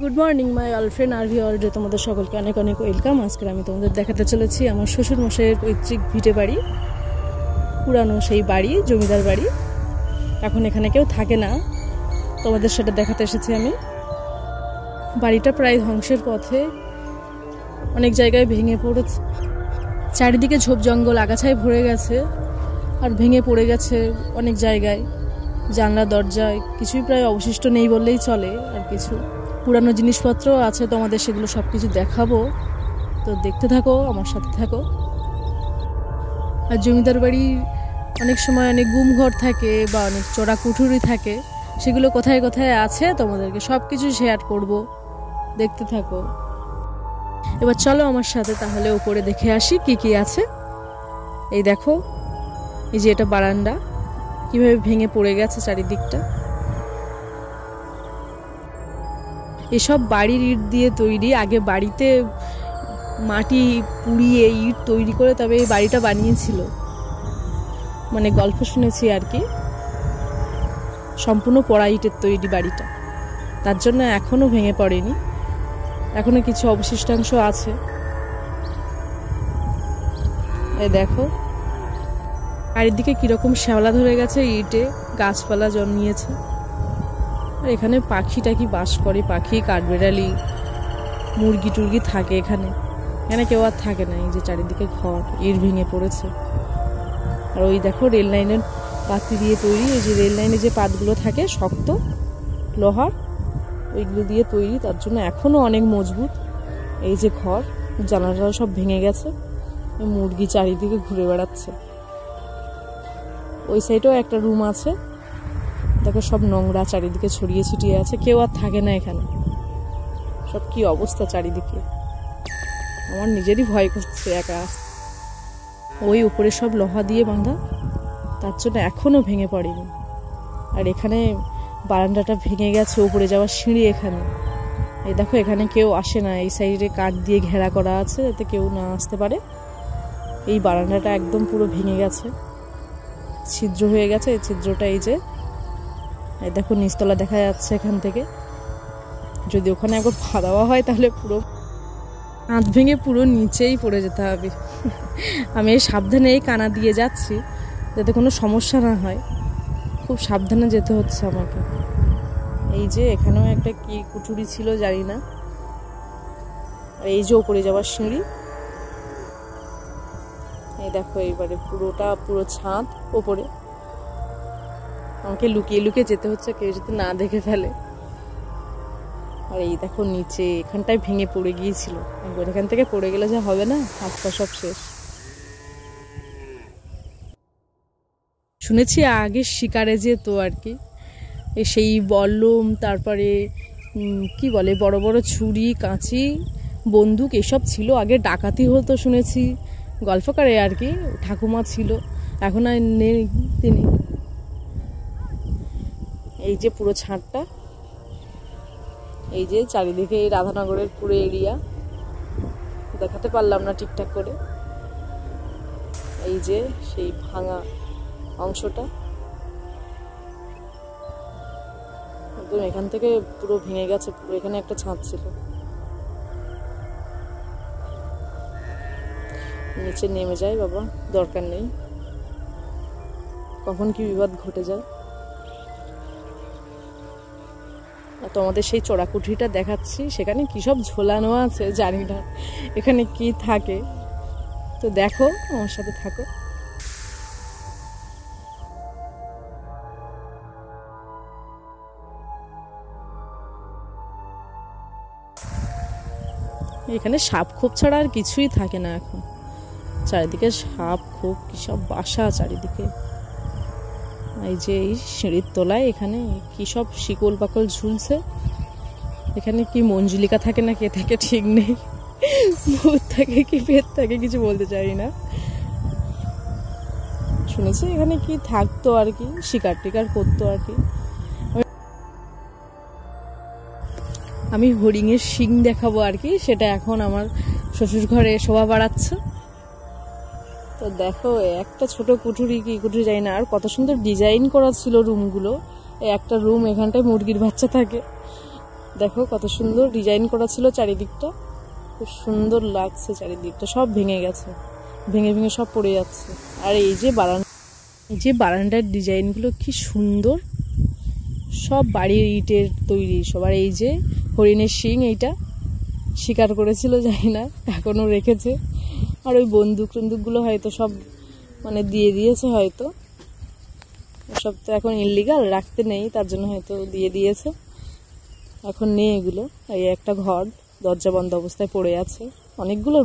Good morning my girlfriend আরভি ওয়ার্ল্ডে তোমাদের সকলকে অনেক অনেক ওয়েলকাম। আজকে আমি তোমাদের দেখাতে চলেছি আমার শ্বশুর মশাইয়ের পৈতৃক ভিটে বাড়ি, পুরানো সেই বাড়ি, জমিদার বাড়ি। এখন এখানে কেউ থাকে না, তোমাদের সেটা দেখাতে এসেছি আমি। বাড়িটা প্রায় ধ্বংসের পথে, অনেক জায়গায় ভেঙে পড়েছে, চারিদিকে ঝোপ জঙ্গল আগাছায় ভরে গেছে আর ভেঙে পড়ে গেছে অনেক জায়গায়। জানলা দরজায় কিছুই প্রায় অবশিষ্ট নেই বললেই চলে। আর কিছু পুরানো জিনিসপত্র আছে, তোমাদের সেগুলো সব কিছু দেখাবো, তো দেখতে থাকো, আমার সাথে থাকো। আর জমিদার বাড়ির অনেক সময় অনেক গুমঘর থাকে বা অনেক চড়া কুঠুরি থাকে, সেগুলো কোথায় কোথায় আছে তোমাদেরকে সব কিছু শেয়ার করব, দেখতে থাকো। এবার চলো আমার সাথে তাহলে উপরে দেখে আসি কি কি আছে। এই দেখো, এই যে এটা বারান্দা, কিভাবে ভেঙে পড়ে গেছে চারিদিকটা। এসব বাড়ির ইট দিয়ে তৈরি। আগে বাড়িতে মাটি পুড়িয়ে ইট তৈরি করে তবে এই বাড়িটা বানিয়েছিল, মানে গল্প শুনেছি আর কি। সম্পূর্ণ পোড়া ইটের তৈরি বাড়িটা, তার জন্য এখনো ভেঙে পড়েনি, এখনো কিছু অবশিষ্টাংশ আছে। এই দেখো চারিদিকে কিরকম শ্যাওলা ধরে গেছে, ইটে গাছপালা জন্মিয়েছে। আর এখানে পাখি টাকি বাস করে, পাখি, কাঠবেড়ালি, মুরগি টুরগি থাকে এখানে। এখানে কেউ আর থাকে না। এই যে চারিদিকে ঘর, ইট ভেঙে পড়েছে। আর ওই দেখো রেল লাইনের পাতি দিয়ে তৈরি, এই যে রেল লাইনে যে পাতগুলো থাকে শক্ত লোহার, ওইগুলো দিয়ে তৈরি, তার জন্য এখনো অনেক মজবুত। এই যে ঘর, জানালাটা সব ভেঙে গেছে, মুরগি চারিদিকে ঘুরে বেড়াচ্ছে। ওই সাইডেও একটা রুম আছে, দেখো সব নোংরা চারিদিকে ছড়িয়ে ছিটিয়ে আছে, কেউ আর থাকে না এখানে। সব কি অবস্থা চারিদিকে, আমার নিজেরই ভয় করছে একা আসতে। ওই উপরে সব লোহা দিয়ে বাঁধা, তার জন্য এখনো ভেঙে পড়েনি। আর এখানে বারান্দাটা ভেঙে গেছে, উপরে যাওয়ার সিঁড়ি এখানে। এই দেখো এখানে কেউ আসে না, এই সাইডে কাঠ দিয়ে ঘেরা করা আছে যাতে কেউ না আসতে পারে। এই বারান্দাটা একদম পুরো ভেঙে গেছে, ছিদ্র হয়ে গেছে। এই ছিদ্রটা এই যে, এই দেখো নিচতলা দেখা যাচ্ছে এখান থেকে। যদি ওখানে একবার পা দেওয়া হয় তাহলে পুরো হাত ভেঙে পুরো নিচেই পড়ে যেতে হবে। আমি এই সাবধানে এই কানা দিয়ে যাচ্ছি যাতে কোনো সমস্যা না হয়, খুব সাবধানে যেতে হচ্ছে আমাকে। এই যে এখানেও একটা কি কুঠুরি ছিল জানি না। আর এই যে ওপরে যাওয়ার সিঁড়ি, এই দেখো এইবারে পুরোটা পুরো ছাদ ওপরে। আমাকে লুকিয়ে লুকিয়ে যেতে হচ্ছে, কেউ যাতে না দেখে ফেলে। আর এই দেখো নিচে এখানটায় ভেঙে পড়ে গিয়েছিল, একবার এখান থেকে পড়ে গেলে যা হবে না, হাত পা সব শেষ। শুনেছি আগে শিকারে যেত আর কি, সেই বল্লম, তারপরে কি বলে বড় বড় ছুরি, কাঁচি, বন্দুক এসব ছিল। আগে ডাকাতি হতো শুনেছি, গল্পকারে আর কি, ঠাকুমা ছিল, এখন আর নেই তিনি। এই যে পুরো ছাদটা, এই যে চারিদিকে এই রাধানগরের পুরো এরিয়া, দেখাতে পারলাম না ঠিকঠাক করে। এই যে সেই ভাঙা অংশটা একদম এখান থেকে পুরো ভেঙে গেছে। পুরো এখানে একটা ছাদ ছিল, নিচে নেমে যায় বাবা, দরকার নেই, কখন কি বিপদ ঘটে যায়। আর তোমাদের সেই চড়াকুঠিটা দেখাচ্ছি, সেখানে কি সব ঝোলানো আছে জানি না, এখানে কি থাকে, তো দেখো আমার সাথে থাকো। এখানে সাপ খোপ ছাড়া আর কিছুই থাকে না এখন, চারিদিকে সাপ খোপ কি সব বাসা চারিদিকে। এই যে এই সিঁড়ির তলায় এখানে কি সব শিকল পাকল ঝুলছে। এখানে কি মঞ্জুলিকা থাকে না কে থাকে ঠিক নেই, ভূত থাকে কি পেট থাকে কিছু বলতে চাই না। শুনেছি এখানে কি থাকতো আর কি, শিকার টিকার করতো আর কি। আমি হরিণের শিং দেখাবো আর কি, সেটা এখন আমার শ্বশুর ঘরে শোভা বাড়াচ্ছে। তো দেখো একটা ছোট কুঠুরি, কি কুঠুরি যাই না, আর কত সুন্দর ডিজাইন করা ছিল রুমগুলো। একটা রুম, এখানটায় মুরগির বাচ্চা থাকে, দেখো কত সুন্দর ডিজাইন করা ছিল চারিদিকটা, খুব সুন্দর লাগছে চারিদিকটা। সব ভেঙে গেছে, ভেঙে ভেঙে সব পড়ে যাচ্ছে। আর এই যে বারান্দার ডিজাইনগুলো কি সুন্দর, সব বাড়ির ইটের তৈরি সব। আর এই যে হরিণের শিং, এইটা শিকার করেছিল জানি না, এখনো রেখেছে। আর ওই বন্দুকগুলো হয়তো সব মানে দিয়ে দিয়েছে হয়তো, সব তো এখন ইললিগাল, রাখতে নেই, তার জন্য হয়তো দিয়ে দিয়েছে, এখন নেই এগুলো। এই একটা ঘর দরজা বন্ধ অবস্থায় পড়ে আছে, অনেকগুলো